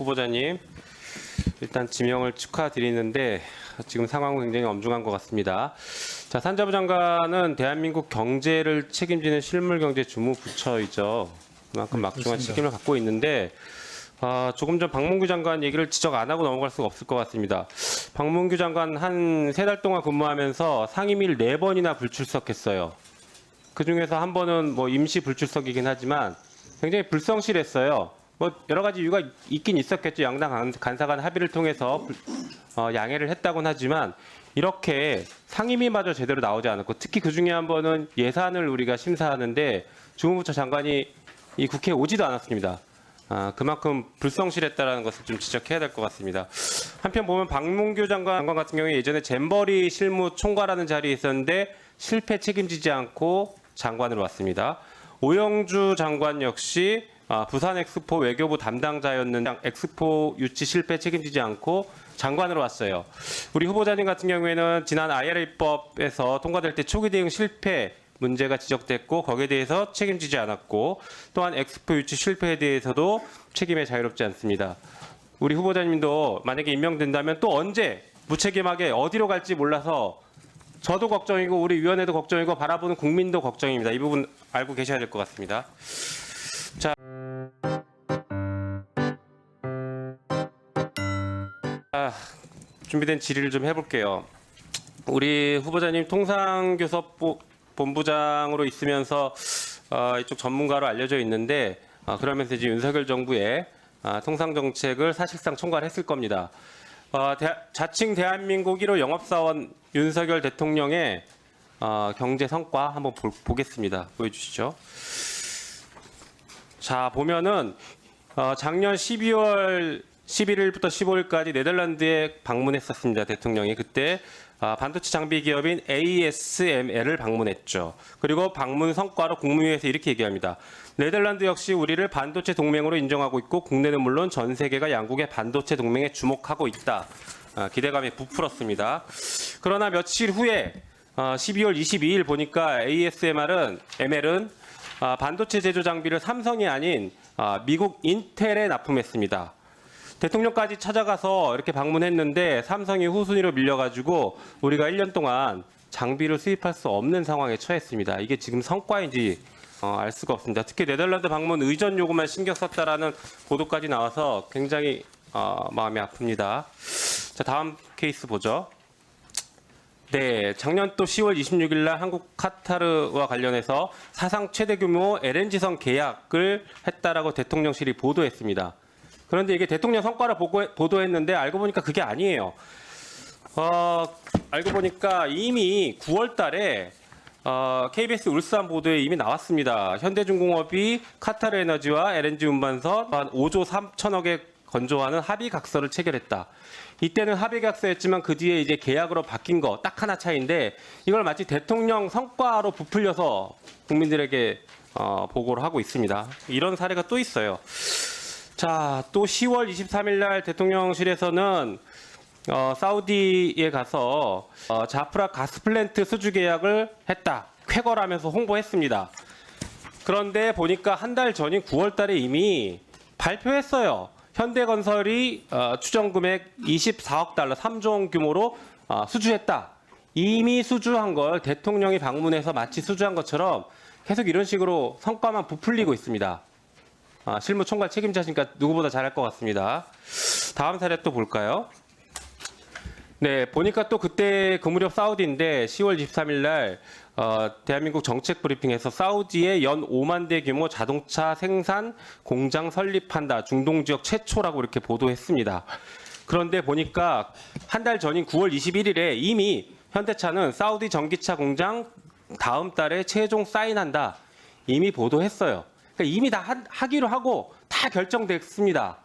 후보자님, 일단 지명을 축하드리는데 지금 상황은 굉장히 엄중한 것 같습니다. 자, 산자부 장관은 대한민국 경제를 책임지는 실물경제 주무부처이죠. 그만큼 막중한 책임을 갖고 있는데 조금 전 박문규 장관 얘기를 지적 안 하고 넘어갈 수가 없을 것 같습니다. 박문규 장관 한 3달 동안 근무하면서 상임위를 4번이나 불출석했어요. 그중에서 한 번은 뭐 임시 불출석이긴 하지만 굉장히 불성실했어요. 뭐 여러 가지 이유가 있긴 있었겠죠. 양당 간사 간 합의를 통해서 양해를 했다고는 하지만 이렇게 상임위마저 제대로 나오지 않았고, 특히 그중에 한 번은 예산을 우리가 심사하는데 주무부처 장관이 이 국회에 오지도 않았습니다. 그만큼 불성실했다는 것을 좀 지적해야 될 것 같습니다. 한편 보면 박문규 장관 같은 경우에 예전에 잼버리 실무 총괄하는 자리에 있었는데 실패 책임지지 않고 장관으로 왔습니다. 오영주 장관 역시 부산 엑스포 외교부 담당자였는데 엑스포 유치 실패 책임지지 않고 장관으로 왔어요. 우리 후보자님 같은 경우에는 지난 IRA법에서 통과될 때 초기 대응 실패 문제가 지적됐고 거기에 대해서 책임지지 않았고, 또한 엑스포 유치 실패에 대해서도 책임에 자유롭지 않습니다. 우리 후보자님도 만약에 임명된다면 또 언제 무책임하게 어디로 갈지 몰라서 저도 걱정이고 우리 위원회도 걱정이고 바라보는 국민도 걱정입니다. 이 부분 알고 계셔야 될 것 같습니다. 자, 준비된 질의를 좀 해볼게요. 우리 후보자님 통상교섭본부장으로 있으면서 이쪽 전문가로 알려져 있는데 그러면서 이제 윤석열 정부의 통상정책을 사실상 총괄했을 겁니다. 자칭 대한민국 1호 영업사원 윤석열 대통령의 경제 성과 한번 보겠습니다. 보여주시죠. 자, 보면은 작년 12월 11일부터 15일까지 네덜란드에 방문했었습니다. 대통령이 그때 반도체 장비 기업인 ASML을 방문했죠. 그리고 방문 성과로 국무회의에서 이렇게 얘기합니다. 네덜란드 역시 우리를 반도체 동맹으로 인정하고 있고 국내는 물론 전 세계가 양국의 반도체 동맹에 주목하고 있다. 기대감이 부풀었습니다. 그러나 며칠 후에 12월 22일 보니까 ASML은 반도체 제조 장비를 삼성이 아닌 미국 인텔에 납품했습니다. 대통령까지 찾아가서 이렇게 방문했는데 삼성이 후순위로 밀려가지고 우리가 1년 동안 장비를 수입할 수 없는 상황에 처했습니다. 이게 지금 성과인지 알 수가 없습니다. 특히 네덜란드 방문 의전 요구만 신경 썼다라는 보도까지 나와서 굉장히 마음이 아픕니다. 자, 다음 케이스 보죠. 네, 작년 또 10월 26일 날 한국 카타르와 관련해서 사상 최대 규모 LNG선 계약을 했다라고 대통령실이 보도했습니다. 그런데 이게 대통령 성과를 보도했는데 알고 보니까 그게 아니에요. 알고 보니까 이미 9월 달에 KBS 울산 보도에 이미 나왔습니다. 현대중공업이 카타르 에너지와 LNG 운반선 한 5조 3천억에 건조하는 합의 각서를 체결했다. 이때는 합의 각서였지만 그 뒤에 이제 계약으로 바뀐 거 딱 하나 차이인데 이걸 마치 대통령 성과로 부풀려서 국민들에게 보고를 하고 있습니다. 이런 사례가 또 있어요. 자, 또 10월 23일 날 대통령실에서는 사우디에 가서 자프라 가스플랜트 수주 계약을 했다. 쾌거라면서 홍보했습니다. 그런데 보니까 한 달 전인 9월 달에 이미 발표했어요. 현대건설이 추정 금액 24억 달러 3조 원 규모로 수주했다. 이미 수주한 걸 대통령이 방문해서 마치 수주한 것처럼 계속 이런 식으로 성과만 부풀리고 있습니다. 실무 총괄 책임자시니까 누구보다 잘할 것 같습니다. 다음 사례 또 볼까요? 네, 보니까 또 그때 그 무렵 사우디인데 10월 23일 날 대한민국 정책 브리핑에서 사우디에 연 5만 대 규모 자동차 생산 공장 설립한다. 중동 지역 최초라고 이렇게 보도했습니다. 그런데 보니까 한 달 전인 9월 21일에 이미 현대차는 사우디 전기차 공장 다음 달에 최종 사인한다. 이미 보도했어요. 그러니까 이미 다 하기로 하고 다 결정됐습니다.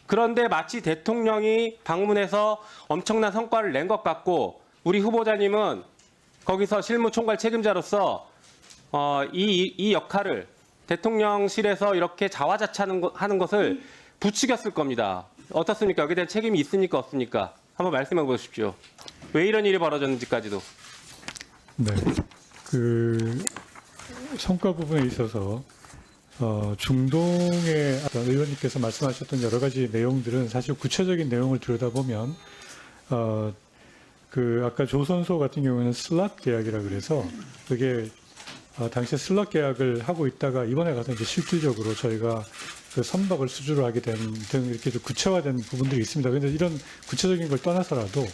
그런데 마치 대통령이 방문해서 엄청난 성과를 낸 것 같고 우리 후보자님은 거기서 실무총괄 책임자로서 이 역할을 대통령실에서 이렇게 자화자찬하는 것을 부추겼을 겁니다. 어떻습니까? 여기에 대한 책임이 있습니까? 없습니까? 한번 말씀해 보십시오. 왜 이런 일이 벌어졌는지까지도. 네, 그 성과 부분에 있어서 중동의 아까 의원님께서 말씀하셨던 여러 가지 내용들은 사실 구체적인 내용을 들여다보면 아까 조선소 같은 경우에는 슬롯 계약이라 그래서 그게 당시에 슬롯 계약을 하고 있다가 이번에 가서 이제 실질적으로 저희가 그 선박을 수주를 하게 된 등 이렇게 좀 구체화된 부분들이 있습니다. 그런데 이런 구체적인 걸 떠나서라도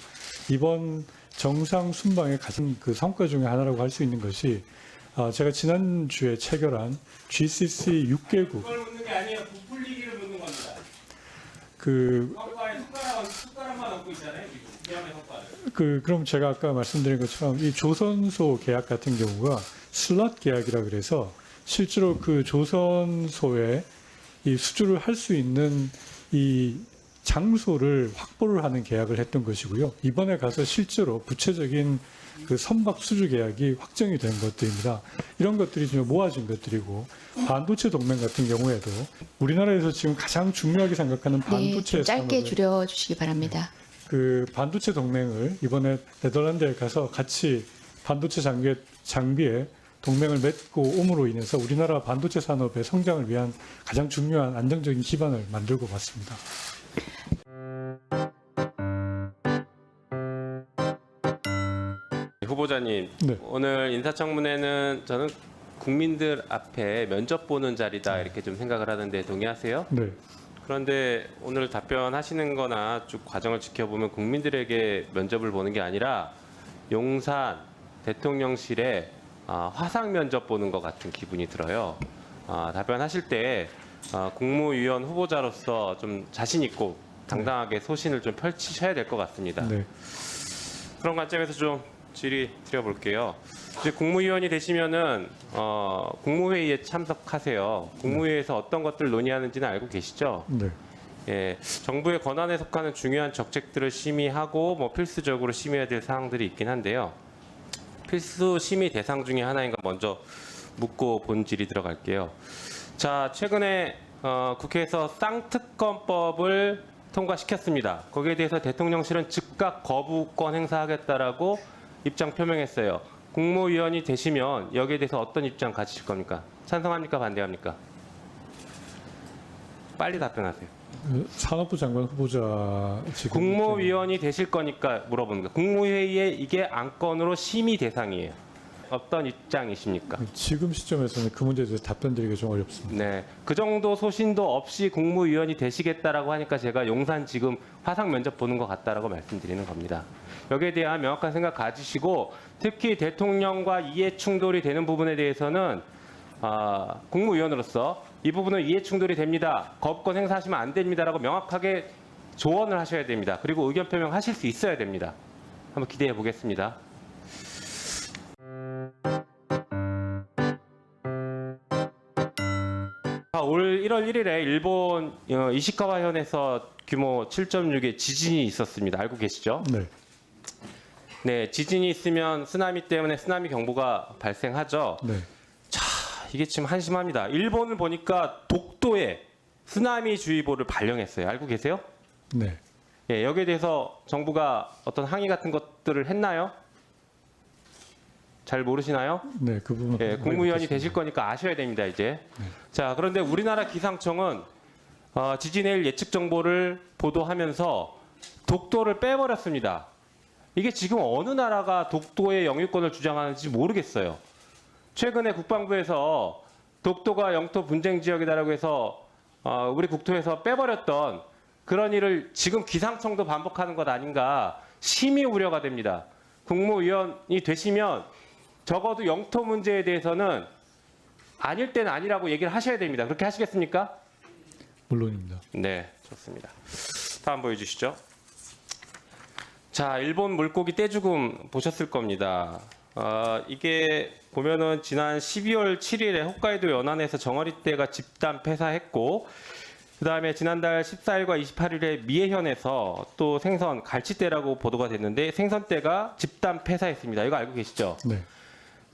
이번 정상 순방의 가장 그 성과 중에 하나라고 할 수 있는 것이 제가 지난주에 체결한 GCC 6개국 그걸 묻는 게 아니에요. 부풀리기를 묻는 겁니다. 그 성과에 숟가락만 얹고 있잖아요. 지금 위험의 성과를. 그럼 제가 아까 말씀드린 것처럼 이 조선소 계약 같은 경우가 슬롯 계약이라 그래서 실제로 그 조선소에 이 수주를 할 수 있는 이 장소를 확보를 하는 계약을 했던 것이고요. 이번에 가서 실제로 구체적인 그 선박 수주 계약이 확정이 된 것들입니다. 이런 것들이 좀 모아진 것들이고 반도체 동맹 같은 경우에도 우리나라에서 지금 가장 중요하게 생각하는 네, 반도체 좀 짧게 산업을 줄여주시기 바랍니다. 그 반도체 동맹을 이번에 네덜란드에 가서 같이 반도체 장비에 동맹을 맺고 옴으로 인해서 우리나라 반도체 산업의 성장을 위한 가장 중요한 안정적인 기반을 만들고 왔습니다. 후보자님, 네. 오늘 인사청문회는 저는 국민들 앞에 면접 보는 자리다 이렇게 좀 생각을 하는데 동의하세요? 네. 그런데 오늘 답변하시는 거나 쭉 과정을 지켜보면 국민들에게 면접을 보는 게 아니라 용산 대통령실에 화상 면접 보는 것 같은 기분이 들어요. 답변하실 때 국무위원 후보자로서 좀 자신 있고 당당하게 소신을 좀 펼치셔야 될 것 같습니다. 네. 그런 관점에서 좀 질의 드려볼게요. 이제 국무위원이 되시면은 국무회의에 참석하세요. 국무회의에서 어떤 것들 논의하는지는 알고 계시죠? 네. 예, 정부의 권한에 속하는 중요한 정책들을 심의하고 뭐 필수적으로 심의해야 될 사항들이 있긴 한데요. 필수 심의 대상 중에 하나인 거 먼저 묻고 본질이 들어갈게요. 자, 최근에 국회에서 쌍특검법을 통과시켰습니다. 거기에 대해서 대통령실은 즉각 거부권 행사하겠다라고 입장 표명했어요. 국무위원이 되시면 여기에 대해서 어떤 입장 가지실 겁니까? 찬성합니까? 반대합니까? 빨리 답변하세요. 산업부 장관 후보자 지금 국무위원이 되실 거니까 물어보는 거예요. 국무회의에 이게 안건으로 심의 대상이에요. 어떤 입장이십니까? 지금 시점에서는 그 문제에 대해서 답변드리기가 좀 어렵습니다. 네, 그 정도 소신도 없이 국무위원이 되시겠다라고 하니까 제가 용산 지금 화상 면접 보는 것 같다라고 말씀드리는 겁니다. 여기에 대한 명확한 생각 가지시고 특히 대통령과 이해 충돌이 되는 부분에 대해서는 국무위원으로서 이 부분은 이해 충돌이 됩니다. 거부권 행사하시면 안 됩니다라고 명확하게 조언을 하셔야 됩니다. 그리고 의견 표명하실 수 있어야 됩니다. 한번 기대해 보겠습니다. 올 1월 1일에 일본 이시카와현에서 규모 7.6의 지진이 있었습니다. 알고 계시죠? 네. 네, 지진이 있으면 쓰나미 때문에 쓰나미 경보가 발생하죠. 네. 이게 지금 한심합니다. 일본을 보니까 독도에 쓰나미 주의보를 발령했어요. 알고 계세요? 네. 예, 여기에 대해서 정부가 어떤 항의 같은 것들을 했나요? 잘 모르시나요? 네. 그 부분 예, 국무위원이 되실 거니까 아셔야 됩니다, 이제. 자, 그런데 우리나라 기상청은 지진의 예측 정보를 보도하면서 독도를 빼버렸습니다. 이게 지금 어느 나라가 독도의 영유권을 주장하는지 모르겠어요. 최근에 국방부에서 독도가 영토 분쟁 지역이다라고 해서 우리 국토에서 빼버렸던 그런 일을 지금 기상청도 반복하는 것 아닌가 심히 우려가 됩니다. 국무위원이 되시면 적어도 영토 문제에 대해서는 아닐 때는 아니라고 얘기를 하셔야 됩니다. 그렇게 하시겠습니까? 물론입니다. 네, 좋습니다. 다음 보여주시죠. 자, 일본 물고기 떼죽음 보셨을 겁니다. 이게 보면은 지난 12월 7일에 홋카이도 연안에서 정어리떼가 집단 폐사했고, 그 다음에 지난달 14일과 28일에 미해현에서 또 생선 갈치떼라고 보도가 됐는데 생선떼가 집단 폐사했습니다. 이거 알고 계시죠? 네.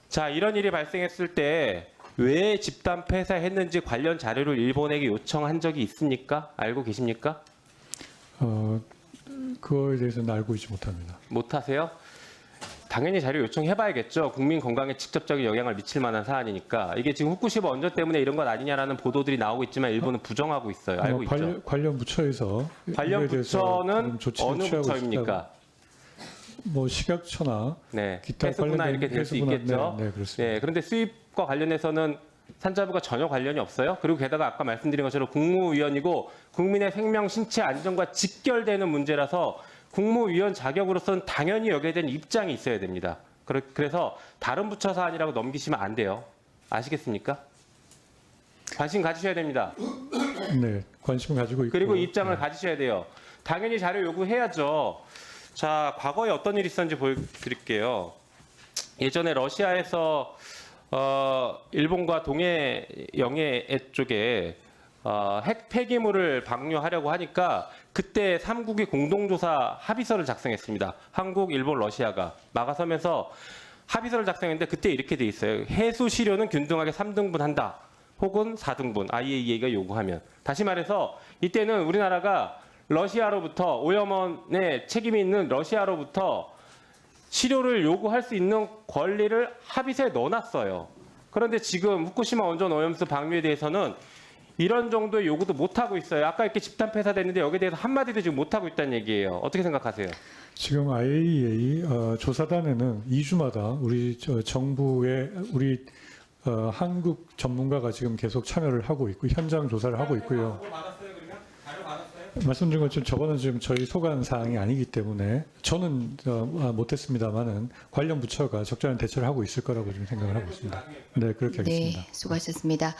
자, 이런 일이 발생했을 때 왜 집단 폐사했는지 관련 자료를 일본에게 요청한 적이 있습니까? 알고 계십니까? 그거에 대해서는 알고 있지 못합니다. 못하세요? 당연히 자료 요청해봐야겠죠. 국민 건강에 직접적인 영향을 미칠 만한 사안이니까. 이게 지금 후쿠시마 원전 때문에 이런 것 아니냐라는 보도들이 나오고 있지만 일본은 부정하고 있어요. 알고 있죠. 관련 부처에서 관련 이거에 대해서 부처는 조치를 어느 취하고 부처입니까? 뭐 식약처나 네, 기타 해수부나 관련된 이렇게 될 수 해수부나, 있겠죠. 네, 그렇습니다. 네, 그런데 수입과 관련해서는 산자부가 전혀 관련이 없어요. 그리고 게다가 아까 말씀드린 것처럼 국무위원이고 국민의 생명, 신체 안전과 직결되는 문제라서 국무위원 자격으로서는 당연히 여기에 대한 입장이 있어야 됩니다. 그래서 다른 부처 사안이라고 넘기시면 안 돼요. 아시겠습니까? 관심 가지셔야 됩니다. 네, 관심 가지고 있고 그리고 입장을 네. 가지셔야 돼요. 당연히 자료 요구해야죠. 자, 과거에 어떤 일이 있었는지 보여드릴게요. 예전에 러시아에서 일본과 동해 영해 쪽에 핵 폐기물을 방류하려고 하니까 그때 3국이 공동조사 합의서를 작성했습니다. 한국, 일본, 러시아가 막아서면서 합의서를 작성했는데 그때 이렇게 돼 있어요. 해수 시료는 균등하게 3등분한다. 혹은 4등분 IAEA가 요구하면. 다시 말해서 이때는 우리나라가 러시아로부터 오염원의 책임이 있는 러시아로부터 시료를 요구할 수 있는 권리를 합의서에 넣어놨어요. 그런데 지금 후쿠시마 원전 오염수 방류에 대해서는 이런 정도의 요구도 못하고 있어요. 아까 이렇게 집단 폐사됐는데 여기에 대해서 한마디도 지금 못하고 있다는 얘기예요. 어떻게 생각하세요? 지금 IAEA 조사단에는 2주마다 우리 정부의 우리 한국 전문가가 지금 계속 참여를 하고 있고 현장 조사를 하고 있고요. 말씀드린 것처럼 저거는 지금 저희 소관 사항이 아니기 때문에 저는 못했습니다만은 관련 부처가 적절한 대처를 하고 있을 거라고 좀 생각을 하고 있습니다. 네, 그렇게 하겠습니다. 네, 수고하셨습니다.